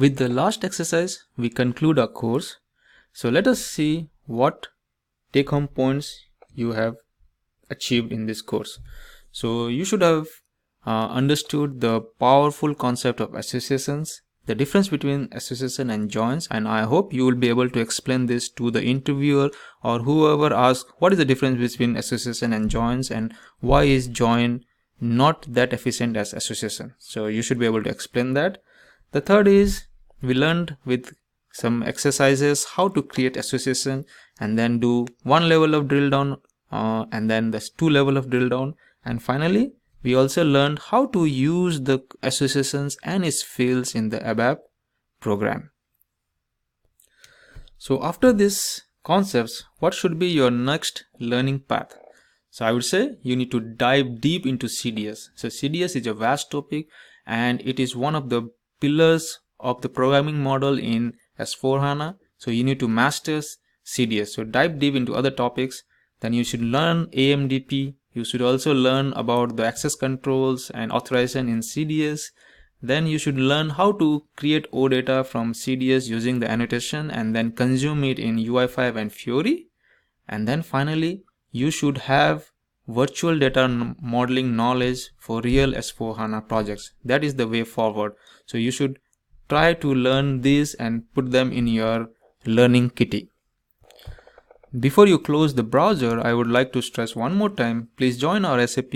With the last exercise, we conclude our course. So let us see what take-home points you have achieved in this course. So you should have understood the powerful concept of associations, the difference between association and joins, and I hope you will be able to explain this to the interviewer or whoever asks what is the difference between association and joins and why is join not that efficient as association. So you should be able to explain that. The third is we learned with some exercises how to create association and then do one level of drill down and then there's two level of drill down, and finally we also learned how to use the associations and its fields in the ABAP program. So after these concepts, what should be your next learning path? So I would say you need to dive deep into CDS. So CDS is a vast topic and it is one of the pillars of the programming model in S4HANA. So you need to master CDS. So dive deep into other topics. Then you should learn AMDP. You should also learn about the access controls and authorization in CDS. Then you should learn how to create OData from CDS using the annotation and then consume it in UI5 and Fiori. And then finally, you should have virtual data modeling knowledge for real S4HANA projects. That is the way forward. So you should try to learn these and put them in your learning kitty. Before you close the browser, I would like to stress one more time, please join our SAP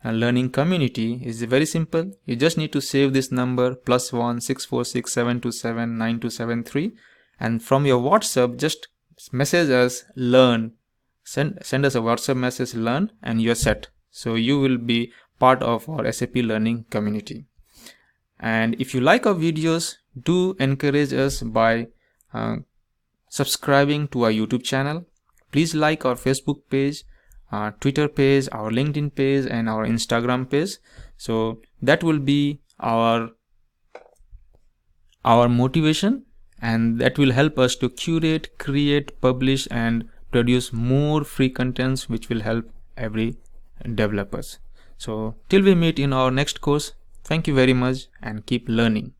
learning community. It's very simple. You just need to save this number +1 646 727 9273 and from your WhatsApp just message us learn. Send us a WhatsApp message learn and you're set. So you will be part of our SAP learning community. And if you like our videos, do encourage us by subscribing to our YouTube channel. Please like our Facebook page, our Twitter page, our LinkedIn page and our Instagram page. So that will be our motivation and that will help us to curate, create, publish and produce more free contents which will help every developers. So till we meet in our next course, thank you very much and keep learning.